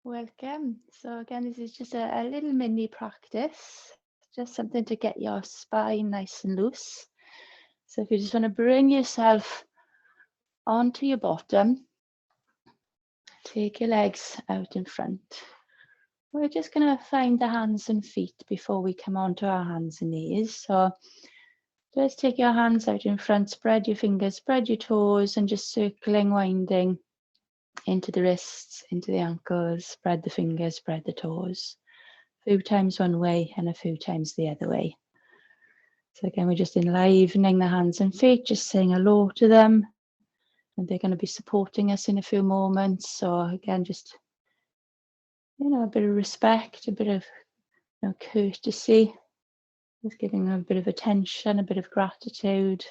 Welcome. So again, this is just a little mini practice, just something to get your spine nice and loose. So if you just want to bring yourself onto your bottom, take your legs out in front. We're just going to find the hands and feet before we come onto our hands and knees. So just take your hands out in front, spread your fingers, spread your toes, and just circling, winding into the wrists, into the ankles, spread the fingers, spread the toes. A few times one way and a few times the other way. So again, we're just enlivening the hands and feet, just saying hello to them. And they're going to be supporting us in a few moments. So again, just, a bit of respect, a bit of courtesy, just giving them a bit of attention, a bit of gratitude.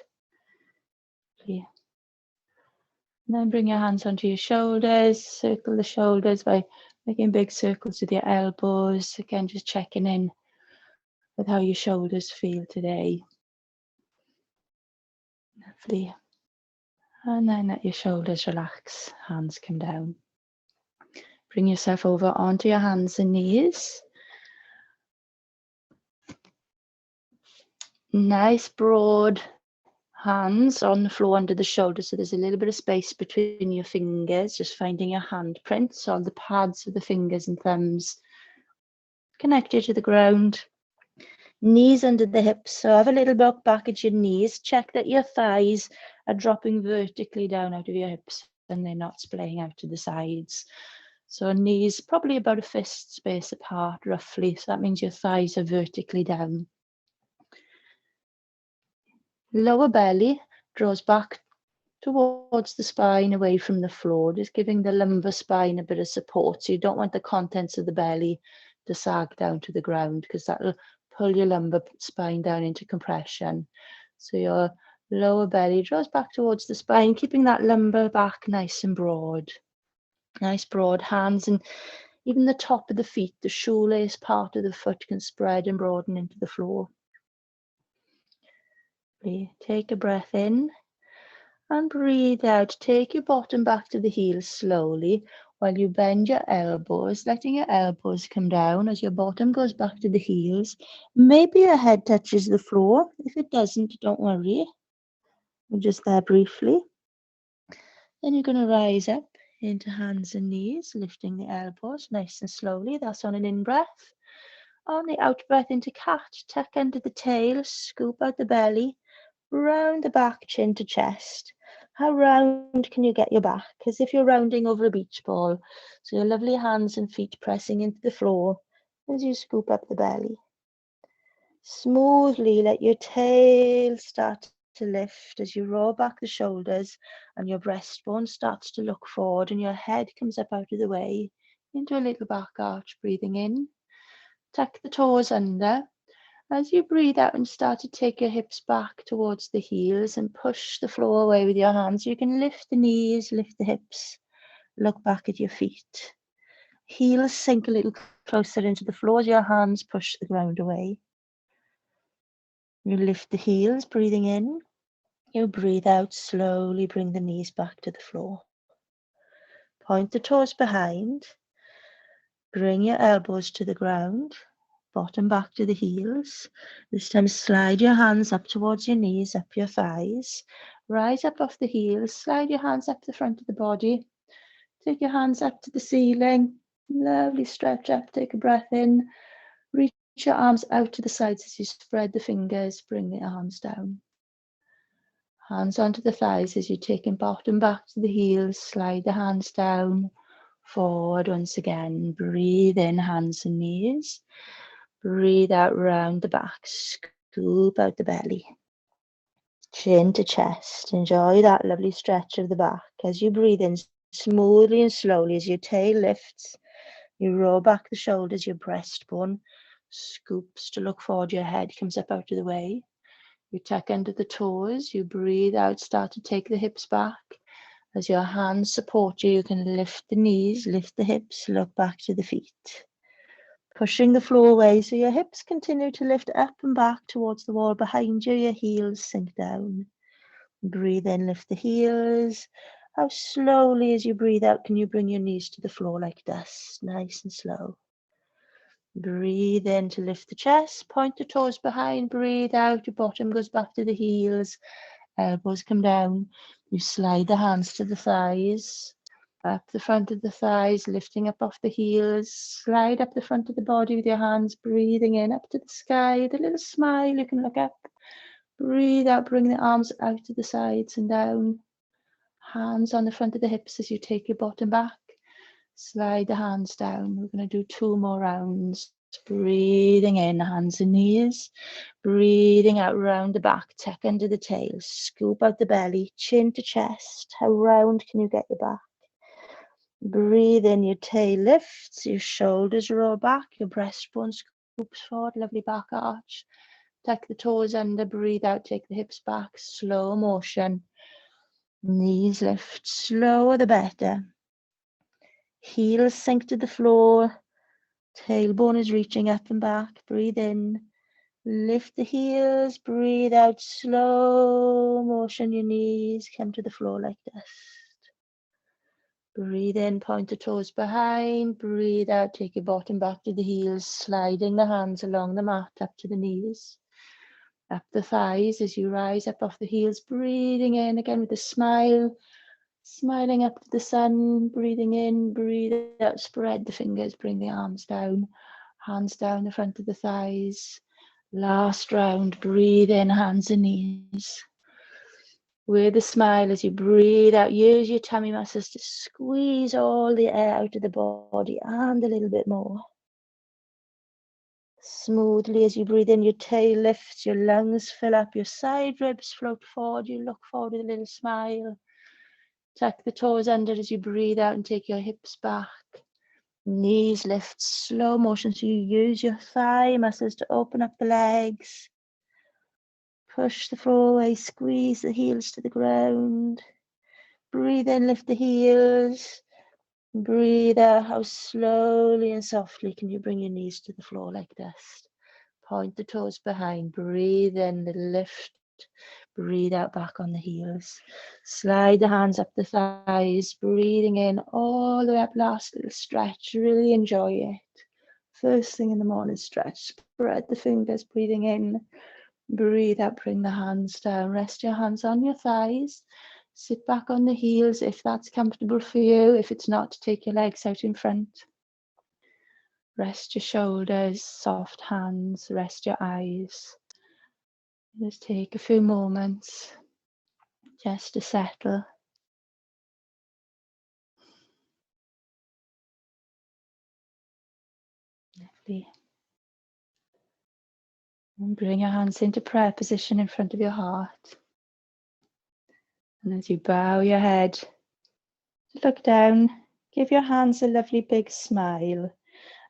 And then bring your hands onto your shoulders, circle the shoulders by making big circles with your elbows. Again, just checking in with how your shoulders feel today. Lovely. And then let your shoulders relax, hands come down. Bring yourself over onto your hands and knees. Nice broad hands on the floor under the shoulders, so there's a little bit of space between your fingers, just finding your handprints on the pads of the fingers and thumbs connected to the ground. Knees under the hips, so have a little look back at your knees. Check that your thighs are dropping vertically down out of your hips and they're not splaying out to the sides. So knees probably about a fist space apart roughly, so that means your thighs are vertically down. Lower belly draws back towards the spine, away from the floor, just giving the lumbar spine a bit of support. So you don't want the contents of the belly to sag down to the ground, because that will pull your lumbar spine down into compression. So your lower belly draws back towards the spine, keeping that lumbar back nice and broad. Nice broad hands, and even the top of the feet, the shoelace part of the foot can spread and broaden into the floor. Take a breath in and breathe out. Take your bottom back to the heels slowly while you bend your elbows, letting your elbows come down as your bottom goes back to the heels. Maybe your head touches the floor. If it doesn't, don't worry. We're just there briefly. Then you're going to rise up into hands and knees, lifting the elbows nice and slowly. That's on an in-breath. On the out-breath into cat, tuck under the tail, scoop out the belly, round the back, chin to chest. How round can you get your back? As if you're rounding over a beach ball. So your lovely hands and feet pressing into the floor as you scoop up the belly. Smoothly let your tail start to lift as you roll back the shoulders and your breastbone starts to look forward and your head comes up out of the way into a little back arch, breathing in. Tuck the toes under. As you breathe out and start to take your hips back towards the heels and push the floor away with your hands, you can lift the knees, lift the hips, look back at your feet. Heels sink a little closer into the floor as your hands push the ground away. You lift the heels, breathing in. You breathe out, slowly bring the knees back to the floor. Point the toes behind. Bring your elbows to the ground. Bottom back to the heels. This time slide your hands up towards your knees, up your thighs. Rise up off the heels, slide your hands up the front of the body. Take your hands up to the ceiling. Lovely stretch up, take a breath in. Reach your arms out to the sides as you spread the fingers, bring the arms down. Hands onto the thighs as you're taking bottom back to the heels, slide the hands down, forward once again. Breathe in, hands and knees. Breathe out round the back, scoop out the belly. Chin to chest. Enjoy that lovely stretch of the back. As you breathe in smoothly and slowly, as your tail lifts, you roll back the shoulders, your breastbone scoops to look forward, your head comes up out of the way. You tuck under the toes, you breathe out, start to take the hips back. As your hands support you, you can lift the knees, lift the hips, look back to the feet. Pushing the floor away so your hips continue to lift up and back towards the wall behind you. Your heels sink down. Breathe in, lift the heels. How slowly as you breathe out can you bring your knees to the floor like this, nice and slow. Breathe in to lift the chest, point the toes behind, breathe out, your bottom goes back to the heels, elbows come down. You slide the hands to the thighs, up the front of the thighs, lifting up off the heels, slide up the front of the body with your hands, breathing in up to the sky with a little smile, you can look up. Breathe out, bring the arms out to the sides and down. Hands on the front of the hips as you take your bottom back. Slide the hands down. We're going to do 2 more rounds. Breathing in, hands and knees. Breathing out, round the back, tuck under the tail. Scoop out the belly, chin to chest. How round can you get your back? Breathe in, your tail lifts, your shoulders roll back, your breastbone scoops forward, lovely back arch. Tuck the toes under, breathe out, take the hips back, slow motion. Knees lift, slower the better. Heels sink to the floor. Tailbone is reaching up and back. Breathe in. Lift the heels. Breathe out. Slow motion. Your knees come to the floor like this. Breathe in. Point the toes behind. Breathe out. Take your bottom back to the heels. Sliding the hands along the mat up to the knees. Up the thighs as you rise up off the heels. Breathing in again with a smile. Smiling up to the sun, breathing in, breathe out, spread the fingers, bring the arms down, hands down the front of the thighs. Last round, breathe in, hands and knees. With a smile as you breathe out, use your tummy muscles to squeeze all the air out of the body and a little bit more. Smoothly as you breathe in, your tail lifts, your lungs fill up, your side ribs float forward, you look forward with a little smile. Tuck the toes under as you breathe out and take your hips back. Knees lift, slow motion, so you use your thigh muscles to open up the legs. Push the floor away, squeeze the heels to the ground. Breathe in, lift the heels. Breathe out, how slowly and softly can you bring your knees to the floor like this. Point the toes behind, breathe in, little lift. Breathe out back on the heels. Slide the hands up the thighs, breathing in all the way up, last little stretch, really enjoy it. First thing in the morning, stretch, spread the fingers, breathing in. Breathe out, bring the hands down, rest your hands on your thighs. Sit back on the heels if that's comfortable for you. If it's not, take your legs out in front. Rest your shoulders, soft hands, rest your eyes. Just take a few moments just to settle. Lovely. And bring your hands into prayer position in front of your heart. And as you bow your head, look down, give your hands a lovely big smile.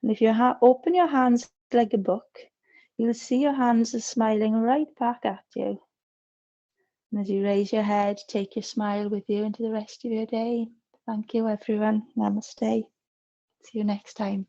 And if you open your hands like a book, you'll see your hands are smiling right back at you. And as you raise your head, take your smile with you into the rest of your day. Thank you, everyone. Namaste. See you next time.